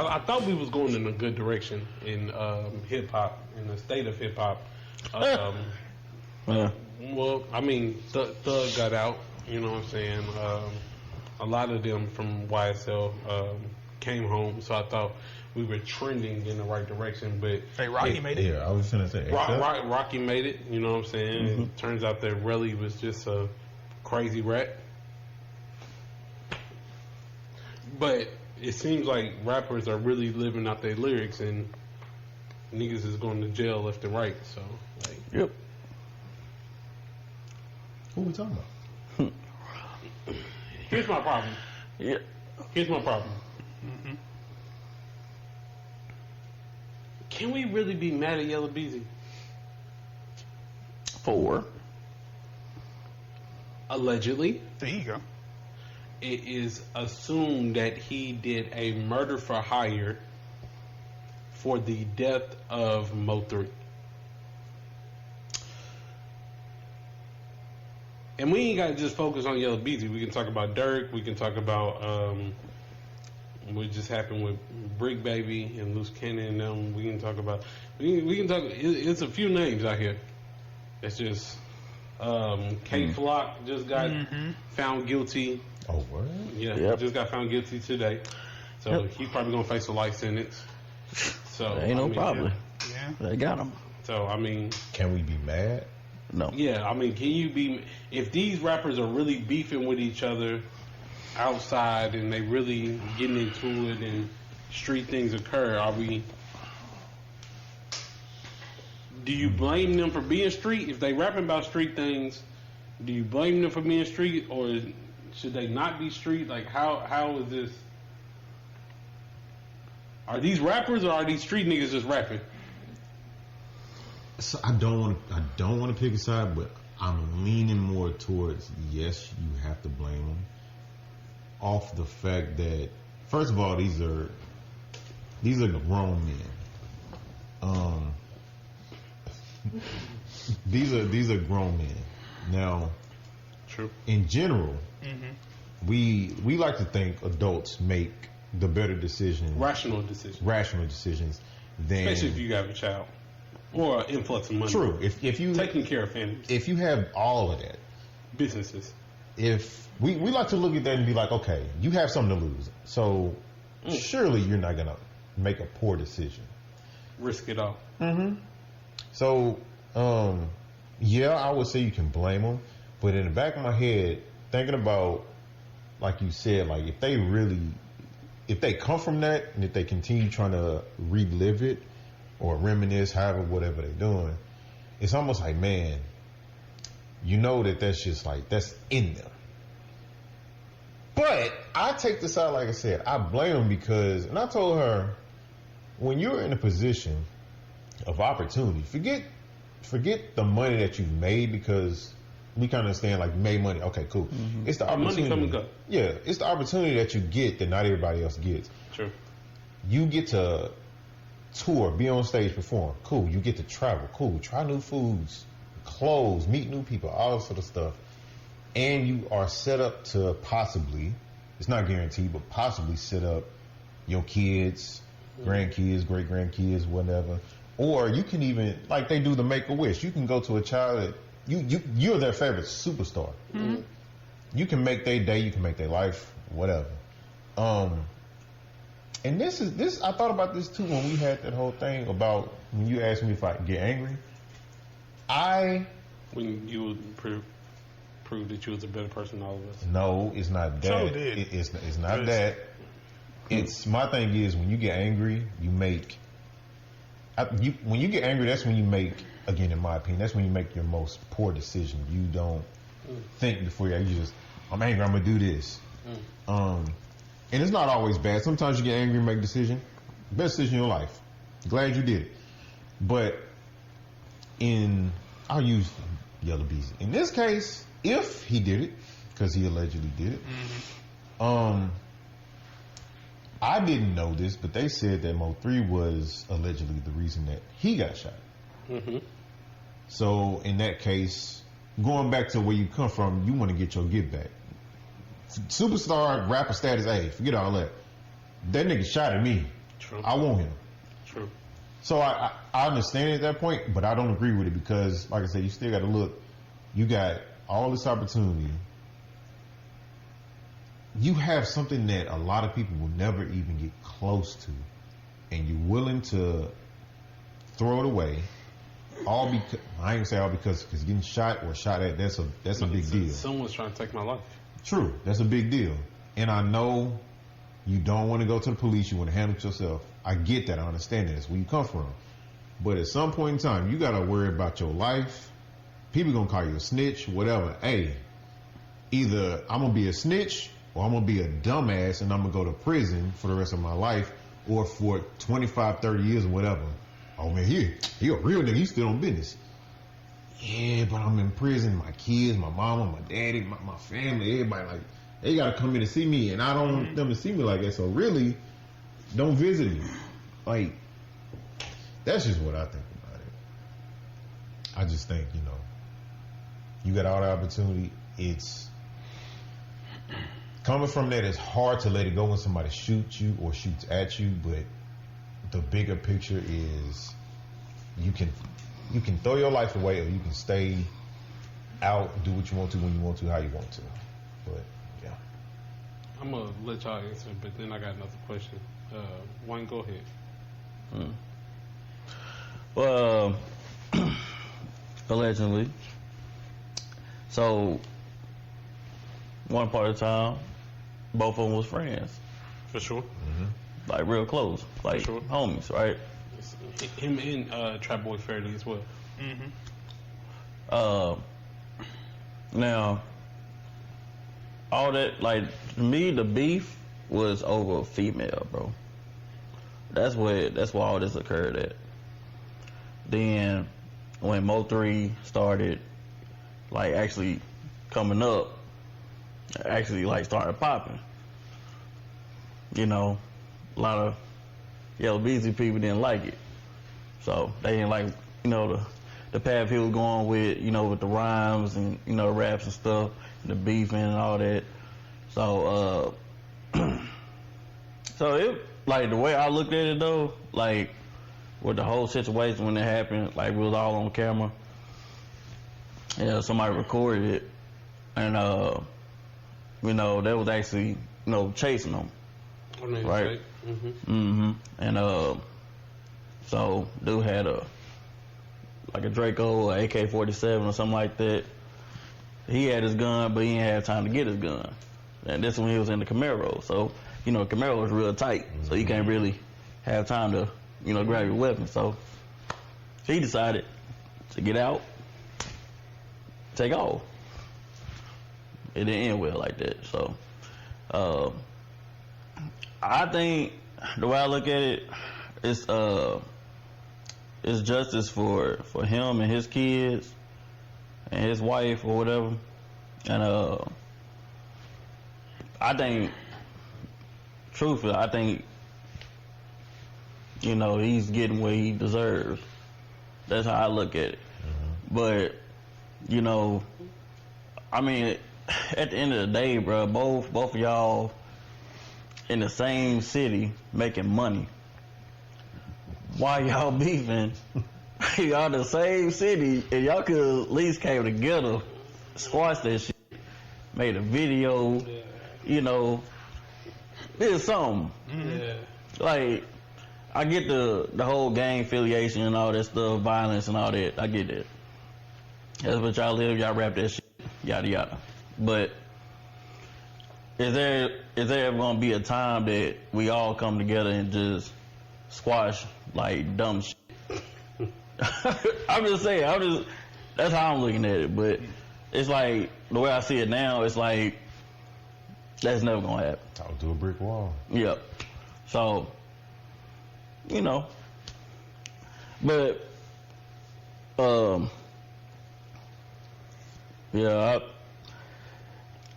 I thought we was going in a good direction in hip hop, in the state of hip hop. Yeah. Well, I mean, Thug got out. You know what I'm saying? A lot of them from YSL came home, so I thought we were trending in the right direction. But Hey, Rocky made it. Yeah, I was gonna say Rocky made it. You know what I'm saying? Mm-hmm. It turns out that Relly was just a crazy rat. But it seems like rappers are really living out their lyrics, and niggas is going to jail left and right. So, like, Yep. Who we talking about? here's my problem. Yeah. Here's my problem. Can we really be mad at Yella Beezy? 4. Allegedly, There you go. it is assumed that he did a murder for hire for the death of Mo3. And we ain't got to just focus on Yella Beezy. We can talk about Dirk. We can talk about what just happened with Brick Baby and Loose Cannon and them. We can talk about. We can talk. It's a few names out here. It's just K Flock just got found guilty. Oh, what? Yeah, Yep. just got found guilty today. So he's probably gonna face a life sentence. So Ain't no problem. Yeah. They got him. So I mean, Can we be mad? No. yeah, I mean, can you be if these rappers are really beefing with each other outside and they really getting into it and street things occur? Are we? Do you blame them for being street if they rapping about street things? Do you blame them for being street, or should they not be street? Like how is this? Are these rappers or are these street niggas just rapping? So I don't want to pick a side, but I'm leaning more towards yes, you have to blame them off the fact that first of all these are grown men. These are grown men. Now, True. in general, we like to think adults make the better decisions, Rational decision, rational decisions than especially if you have a child or an influx of money. true. If you Taking care of families, if you have all of that, businesses. if we like to look at that and be like, okay, you have something to lose, so surely you're not gonna make a poor decision. Risk it all. So, yeah, I would say you can blame them, but in the back of my head, thinking about, like you said, like if they come from that and if they continue trying to relive it or reminisce, however, whatever they're doing, it's almost like, man, you know that's just like, that's in them. But I take this out, like I said, I blame them because, and I told her, when you're in a position of opportunity, forget the money that you've made, because we kind of understand like you made money. Okay, cool. It's the opportunity. Money come and go. Yeah, it's the opportunity that you get that not everybody else gets. True. You get to tour, be on stage, perform. Cool. You get to travel. Cool. Try new foods, clothes, meet new people, all sort of stuff. And you are set up to possibly, it's not guaranteed, but possibly set up your kids, grandkids, great grandkids, whatever. Or you can even, like they do the Make-A-Wish, you can go to a child that you're their favorite superstar. You can make their day, you can make their life, whatever. And this I thought about this too when we had that whole thing about when you asked me if I get angry. When you would prove that you was a better person than all of us. No, it's not that. So did. It's not that. It's my thing is when you get angry, you make. When you get angry, that's when you make. Again, in my opinion, that's when you make your most poor decision. You don't think before you just. I'm angry. I'm gonna do this. And it's not always bad. Sometimes you get angry and make a decision. Best decision in your life. Glad you did it. But I'll use Yella Beezy. In this case, if he did it, because he allegedly did it, I didn't know this, but they said that Mo3 was allegedly the reason that he got shot. So in that case, going back to where you come from, you want to get your get back. Superstar rapper status, hey, forget all that. That nigga shot at me. True. I want him. True. So I understand it at that point, but I don't agree with it because, like I said, you still got to look. You got all this opportunity. You have something that a lot of people will never even get close to, and you're willing to throw it away. All because I ain't gonna say all because getting shot or shot at that's a big deal. Someone's trying to take my life. True, that's a big deal, and I know you don't want to go to the police. You want to handle it yourself. I get that. I understand that. That's where you come from. But at some point in time, you got to worry about your life. People gonna call you a snitch, whatever. Hey, either I'm gonna be a snitch or I'm gonna be a dumbass and I'm gonna go to prison for the rest of my life, or for 25, 30 years or whatever. Oh man, he a real nigga. He's still on business. Yeah, but I'm in prison. My kids, my mama, my daddy, my family, everybody, like, they gotta come in to see me, and I don't want them to see me like that. So really, don't visit me. Like, that's just what I think about it. I just think, you got all the opportunity. It's coming from that. It's hard to let it go when somebody shoots you or shoots at you, but the bigger picture is you can throw your life away, or you can stay out, do what you want to, when you want to, how you want to. But yeah, I'm gonna let y'all answer, but then I got another question. Wayne, go ahead. Well, allegedly. So, one part of the time, both of them was friends. For sure. Mm-hmm. Like, real close. Like, Sure. homies, right? Him and Trap Boy Fairly as well. Now, all that, like, to me, the beef was over a female, bro. That's where all this occurred at. Then, when Mo3 started, like, actually coming up, actually, like, started popping. A lot of Yella Beezy people didn't like it. So, they didn't like, the path he was going with, with the rhymes and, the raps and stuff, and the beefing and all that. So, so it, like, the way I looked at it though, like, with the whole situation when it happened, like, we was all on camera. Yeah, somebody recorded it, and, they was actually, chasing them. Right? And, so, dude had a Draco, or AK-47 or something like that. He had his gun, but he didn't have time to get his gun. And this when he was in the Camaro. So, Camaro was real tight. So you can't really have time to, grab your weapon. So he decided to get out, take off. It didn't end well like that. So, I think the way I look at it, it's justice for him and his kids and his wife or whatever. And I think, truthfully, he's getting what he deserves. That's how I look at it. But, I mean, at the end of the day, bro, both of y'all in the same city making money. Why y'all beefing? Y'all the same city, and y'all could at least came together, squash that shit, made a video, did something. Yeah. Like, I get the whole gang affiliation and all that stuff, violence and all that. I get that. That's what y'all live. Y'all rap that shit, yada yada. But is there ever gonna be a time that we all come together and just squash like dumb shit? I'm just saying. That's how I'm looking at it. But it's like the way I see it now. It's like that's never gonna happen. Talk to a brick wall. Yep. So, but yeah,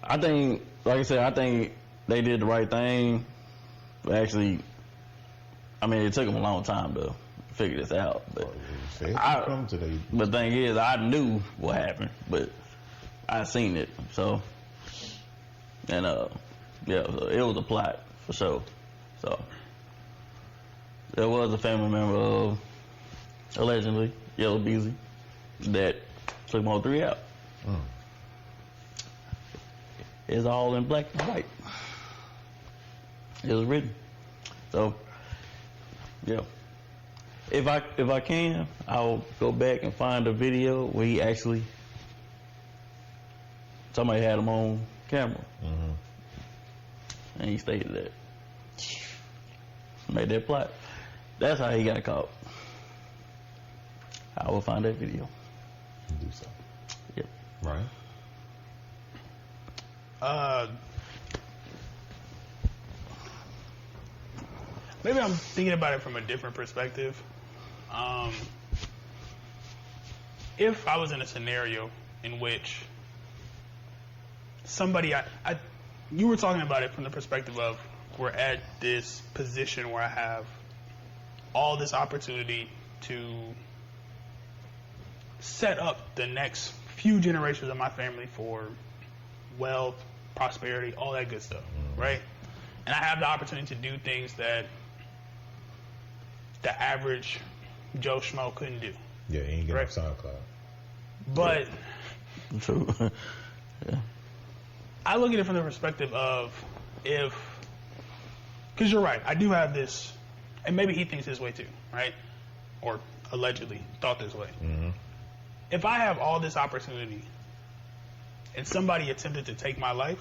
I think, like I said, I think they did the right thing. Actually, I mean, it took them a long time to figure this out. But the thing is, I knew what happened, but I seen it. So, and yeah, so it was a plot for sure. So, there was a family member of, allegedly, Yella Beezy, that took all 3 out. It's all in black and white. It was written. So, yeah. If I can, I'll go back and find a video where he actually, somebody had him on camera. And he stated that. Made that plot. That's how he got caught. I will find that video. Do so. Yep. Right. Maybe I'm thinking about it from a different perspective. If I was in a scenario in which somebody, you were talking about it from the perspective of we're at this position where I have all this opportunity to set up the next few generations of my family for wealth, prosperity, all that good stuff, right? And I have the opportunity to do things that the average Joe Schmo couldn't do. Yeah, he ain't get Right. off SoundCloud. But True. Yeah. I look at it from the perspective of because you're right, I do have this, and maybe he thinks this way too, right? Or allegedly thought this way. If I have all this opportunity and somebody attempted to take my life,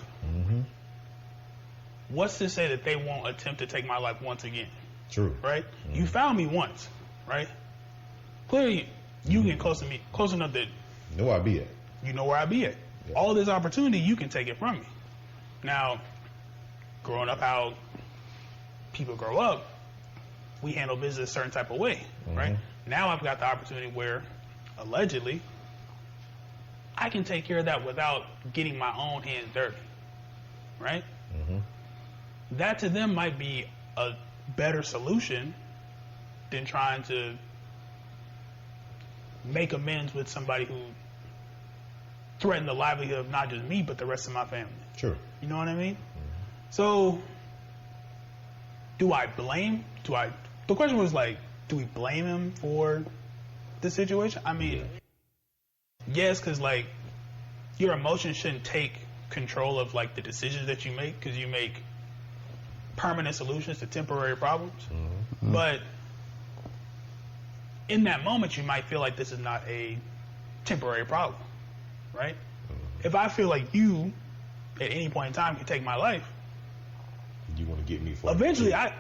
what's to say that they won't attempt to take my life once again? True. Right? You found me once, right? Clearly, you get close to me, close enough that Know where I be at. you know where I be at. Yeah. All this opportunity, you can take it from me. Now, growing up how people grow up, we handle business a certain type of way, right? Now I've got the opportunity where, allegedly, I can take care of that without getting my own hands dirty, right? That to them might be a better solution than trying to make amends with somebody who threatened the livelihood of not just me, but the rest of my family. True. You know what I mean? So, do I blame? The question was like, do we blame him for the situation? I mean, yes, because like, your emotions shouldn't take control of like the decisions that you make, because you make permanent solutions to temporary problems. But in that moment, you might feel like this is not a temporary problem, right? If I feel like you, at any point in time, can take my life, You want to get me for eventually I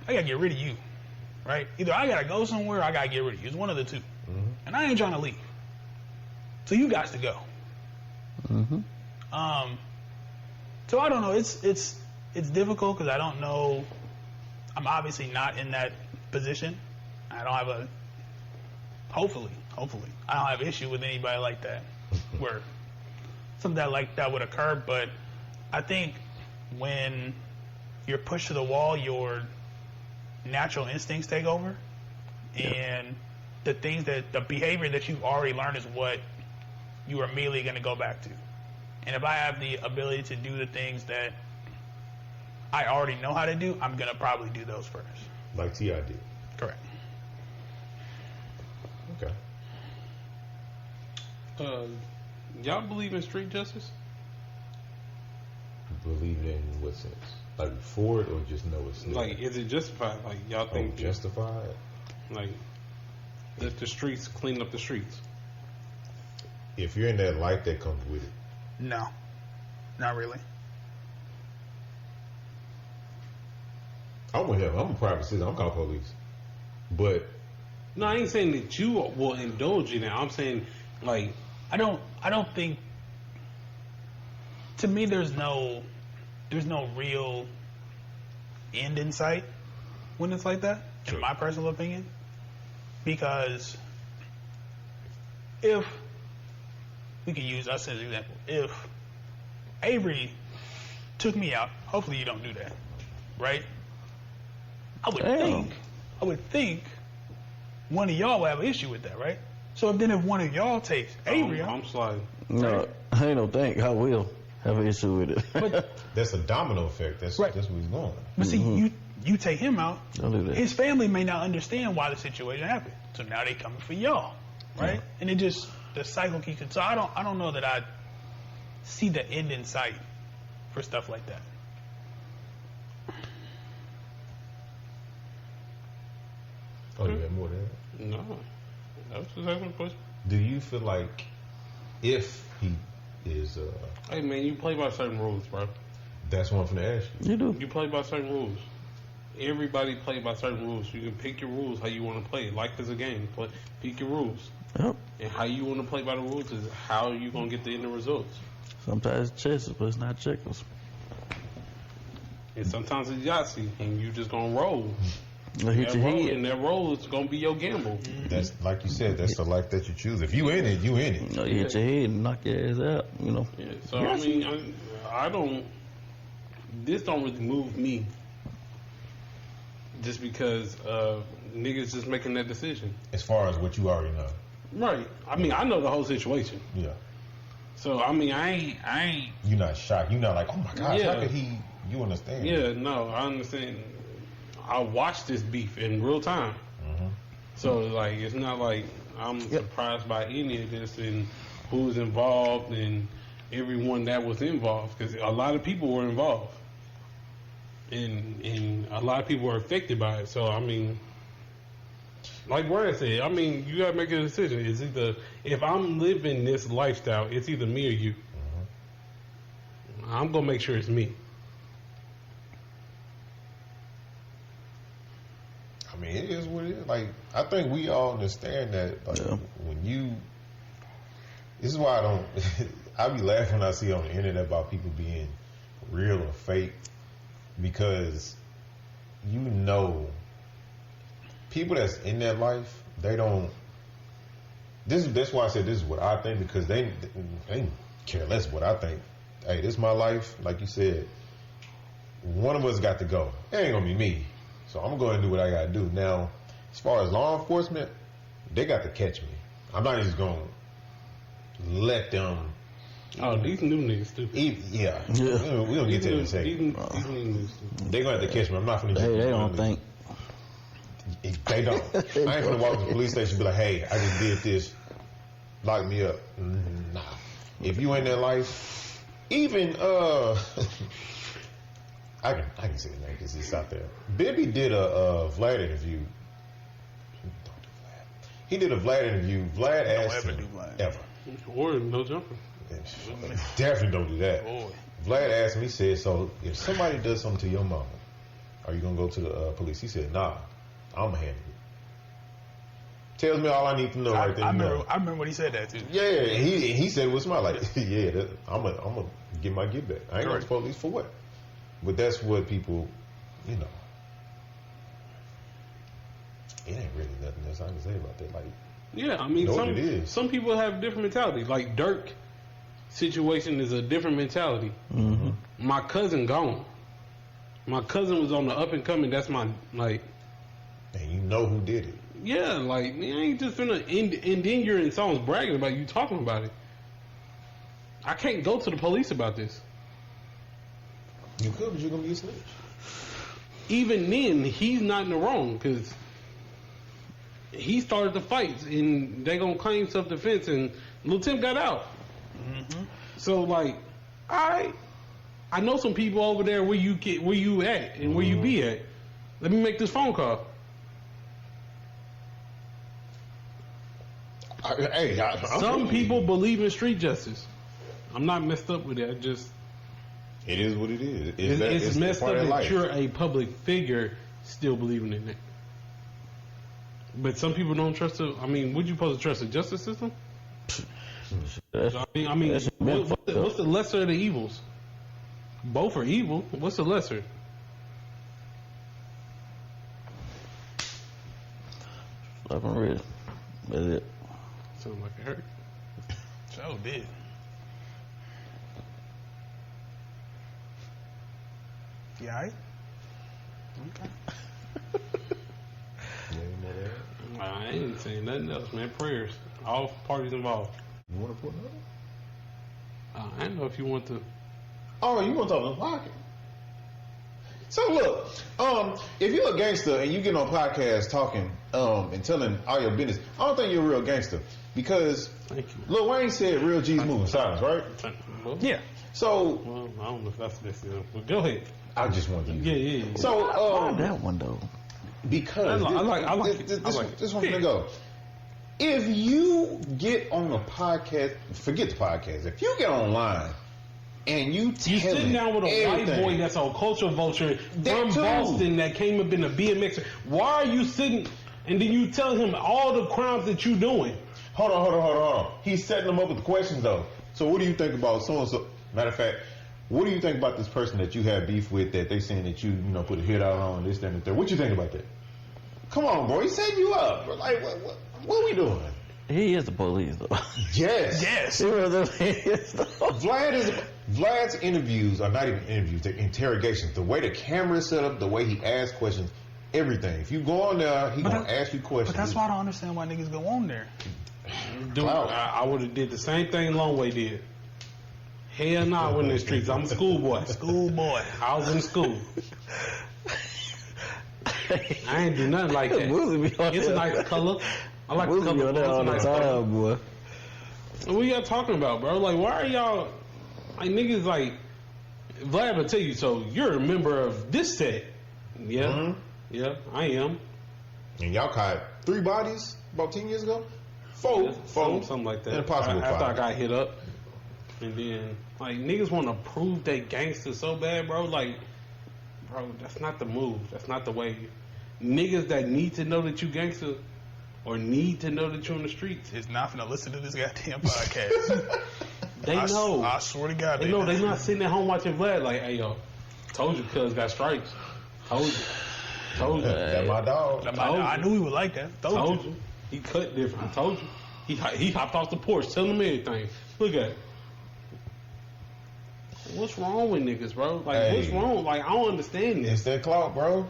gotta get rid of you, right? Either I gotta go somewhere or I gotta get rid of you. It's one of the two. And I ain't trying to leave. So you got to go. So I don't know. It's difficult because I don't know. I'm obviously not in that position. I don't have hopefully, I don't have issue with anybody like that, where something like that would occur. But I think when you're pushed to the wall, your natural instincts take over, and the behavior that you've already learned is what you are immediately going to go back to. And if I have the ability to do the things that I already know how to do, I'm going to probably do those first. Like T.I. did. Correct. Okay. Y'all believe in street justice? Believe it in what sense? Like for it or just know it's there? Like, is it justified? Like, y'all think justified? like let the streets clean up the streets? If you're in that life, that comes with it. No, not really. I'm with him. I'm a private citizen. I'm calling police. But No, I ain't saying that you will indulge in it. I'm saying, like, I don't think. To me, there's no real end in sight when it's like that. Sure. In my personal opinion, because if we can use us as an example, if Avery took me out, hopefully you don't do that, right? I would think one of y'all would have an issue with that, right? So if one of y'all takes Avery out, I'm sliding. No, I ain't no think. I will have an issue with it. but that's a domino effect. That's Right. that's where he's going. But see, you take him out, Don't do that. his family may not understand why the situation happened. So now they coming for y'all, right? Yeah. And it just, the cycle keeps it. So I don't know that I see the end in sight for stuff like that. Oh, you had more than that? No, that was just asking a question. Do you feel like if he is, Hey man, you play by certain rules, bro. that's one from the ask you. You do. You play by certain rules. Everybody play by certain rules. You can pick your rules how you want to play. Life is a game. Pick your rules. Yep. And how you want to play by the rules is how you going to get the end results. Sometimes it's chess, but it's not checkers. And sometimes it's Yahtzee, and you just going to roll. It'll hit your roll, head. and that roll is going to be your gamble. That's like you said. That's the life that you choose. If you in it, you in it. You know, you hit your head and knock your ass out. You know. Yeah, so, I mean, I don't... This don't really move me. Just because niggas just making that decision. As far as what you already know. Right. I mean, I know the whole situation. Yeah. So, I mean, I ain't... You're not shocked. You're not like, oh my gosh, Yeah. how could he? You understand? Yeah, no, I understand. I watched this beef in real time. Mm-hmm. So, like, it's not like I'm surprised by any of this and who's involved and everyone that was involved. Because a lot of people were involved. And a lot of people were affected by it. So, I mean, like Brad said, I mean, you got to make a decision. It's either, if I'm living this lifestyle, it's either me or you. I'm going to make sure it's me. I mean, it is what it is. Like, I think we all understand that. Like, when you, this is why I don't. I be laughing when I see on the internet about people being real or fake, because you know, people that's in that life, they don't. That's why I said this is what I think, because they care less what I think. Hey, this is my life. Like you said, one of us got to go. It ain't gonna be me. So I'm going to do what I got to do. Now, as far as law enforcement, they got to catch me. I'm not just going to let them. Oh, these new niggas stupid. Yeah. We don't get to that in a second. These new niggas stupid. They're going to have to catch me. I'm not going to. They don't think. They don't. I ain't going to walk to the police station and be like, hey, I just did this. Lock me up. Nah. If you in that life, even, I can say the name because it's out there. Bibby did a Vlad interview. Don't do Vlad. He did a Vlad interview. Vlad asked ever him. do Vlad. Ever. Or no jumper. Definitely don't do that. Boy. Vlad asked him, he said, so if somebody does something to your mama, are you going to go to the police? He said, nah, I'm going to handle it. Tells me all I need to know right there. I remember when he said that too. Yeah, he said it with a smile like, yeah, I'm going to get my get back. I ain't going to police for what? But that's what people, you know. It ain't really nothing else I can say about that. Like, Yeah, I mean, what it is. some people have different mentality. Like Dirk situation is a different mentality. Mm-hmm. My cousin gone. My cousin was on the up and coming. That's my, like, and you know who did it. yeah, like, man, I ain't just finna and then you're in songs bragging about you talking about it. I can't go to the police about this. You could, but you're going to be a snitch. Even then, he's not in the wrong because he started the fights and they gonna claim self-defense and Lil Tim got out. Mm-hmm. So like, I know some people over there where you at and where you be at. Let me make this phone call. Some people believe in street justice. I'm not messed up with it. I just It is what it is. it's messed up part of that life. you're a public figure still believing in it. But some people don't trust the. I mean, would you supposed to trust the justice system? I mean, what's the lesser of the evils? Both are evil. What's the lesser? Slap on wrist. That's it. Sounds like it hurt. So did. You alright? Okay. I ain't saying nothing else, man. Prayers. All parties involved. You want to put another? I don't know if you want to. Oh, you want to talk about pocket? So look, if you're a gangster and you get on podcasts talking and telling all your business, I don't think you're a real gangster because Thank you. Lil Wayne said real G's move in silence, right? Well, Yeah. So well, I don't know if that's the best thing. But go ahead. I just want to. Yeah. So that one though. because I like this one's gonna go. If you get on a podcast, forget the podcast. If you get online and you sitting down with a white boy that's a culture vulture from Boston that came up in a BMX. Why are you sitting and then you tell him all the crimes that you doing? Hold on. He's setting them up with the questions though. So what do you think about so and so? Matter of fact, what do you think about this person that you have beef with that they saying that you put a hit out on this, that, and the third? What you think about that? Come on, bro. He setting you up. Bro. Like what we doing? He is the police though. Yes. He really is though. Vlad's interviews are not even interviews, they're interrogations. The way the camera is set up, the way he asks questions, everything. If you go on there, he's going to ask you questions. But that's why I don't understand why niggas go on there. Dude, I would have did the same thing Longway did. Hell nah, I went in the streets. I'm a schoolboy. I was in school. I ain't do nothing like that. It's a nice color. I like the color. It's a nice color, boy. What y'all talking about, bro? Like, why are y'all like niggas like Vlad will tell you, so you're a member of this set. Yeah. Yeah, I am. And y'all caught 3 bodies about 10 years ago? 4. Something like that. And a possible 5. After I got hit up. And then, like, niggas want to prove they gangster so bad, bro. Like, bro, that's not the move. That's not the way. Niggas that need to know that you gangster or need to know that you're in the streets. Is not finna listen to this goddamn podcast. They know. I swear to God, they know. They not sitting at home watching Vlad like, hey, yo, told you cuz got stripes. Told you. That my dog. I knew he would like that. Told you. He cut different. I told you. He hopped off the porch telling him everything. Look at it. What's wrong with niggas, bro? Like, what's wrong? Like, I don't understand this. It's that clout, bro.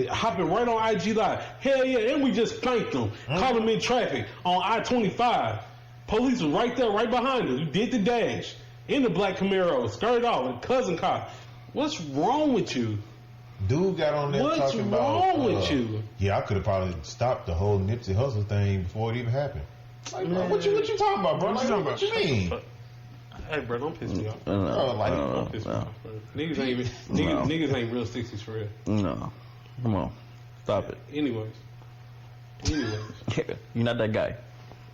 Hopping right on IG Live. Hell yeah, and we just thanked them. Caught him in traffic on I-25. Police was right there, right behind him. You did the dash. In the black Camaro, skirted off with cousin car. What's wrong with you? Dude got on there talking about... What's wrong with you? Yeah, I could have probably stopped the whole Nipsey Hussle thing before it even happened. Like, bro, what you talking about, bro? Like, what you mean? Hey, bro, don't piss me off. Don't piss me off, bro. Niggas ain't real 60s for real. No. Come on. Stop it. Anyways. You're not that guy.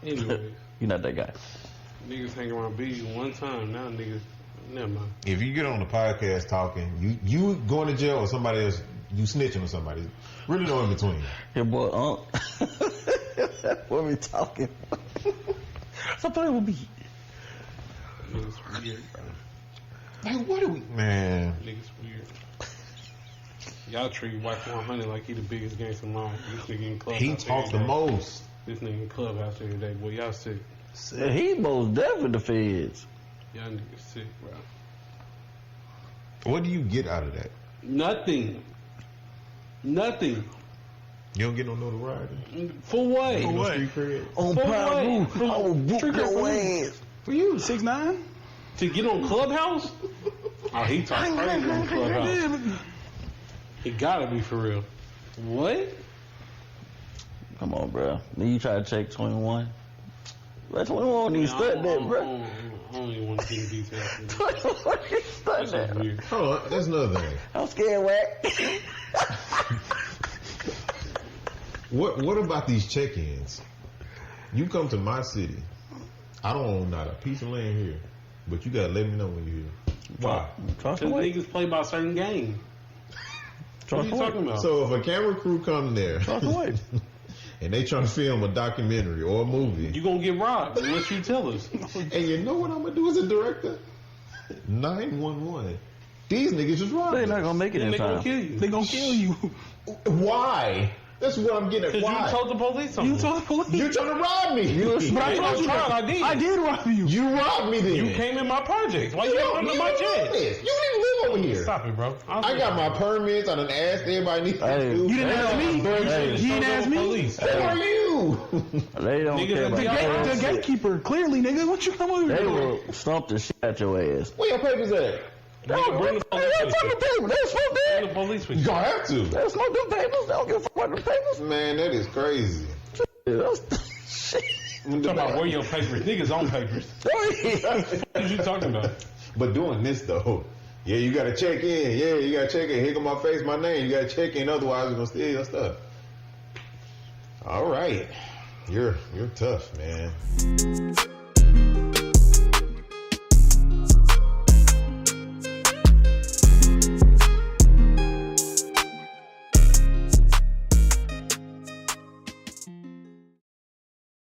Anyways. You're not that guy. Niggas hang around Beezy one time. Now niggas, never mind. If you get on the podcast talking, you going to jail or somebody else, you snitching on somebody. Really no in between. Hey, boy, what are we talking? Stop playing with me. Niggas weird, bro. Like, what are we... Man. Niggas weird. Y'all treat Wife 100 like he the biggest gangster alone. This nigga in clubhouse. He talked the most. This nigga in clubhouse every day. Boy, y'all sick. He most definitely the feds. Y'all niggas sick, bro. What do you get out of that? Nothing. You don't get no notoriety? For what? For what? Street cred? On For Pride what? Roof, I will book your ass. For you, 6ix9ine? To get on Clubhouse? Oh, he talking crazy on Clubhouse. He gotta be for real. What? Come on, bro. Then you try to check 21. But 21 ain't stuck that, bro. I don't even want to get in details. 21 ain't stuck That's that. weird. Hold on, that's another thing. I'm scared, whack. What about these check-ins? You come to my city. I don't own not a piece of land here, but you gotta let me know when you're here. Why? Trust Because away. niggas play by a certain game. What are you talking about? So if a camera crew come there Trust away. and they trying to film a documentary or a movie, You gonna get robbed unless you tell us. and you know what I'm gonna do as a director? 911. These niggas just robbed They're us. not gonna make it And in they gonna time. kill you. They gonna kill you. Why? That's what I'm getting at. Because Why? you told the police something. You told the police. You're trying to rob me. But I Ain't told no you trial, that. I did. I did rob you. You robbed me then. You came in my project. Why you You got don't under my live jet? this. You don't even live over here. Stop it, bro. I got my permits. I done asked everybody needs to Hey, do. You didn't ask me. Hey. You didn't ask me. Police. Who are you? They don't Niggas care that about be The, out that. there- the gatekeeper, clearly, nigga. What you come over They here? will stomp the shit out your ass. Where your papers at? Nigga, bring the police with you. Bring the police with You you. gonna have to. They smoke them papers. They don't give a fuck about them papers. Man, that is crazy. Shit. Talking about where your papers. Niggas on papers. What are you talking about? But doing this though, yeah, you gotta check in. Yeah, you gotta check in. Here go my face, my name. You gotta check in, otherwise you're gonna steal your stuff. All right, you're tough, man.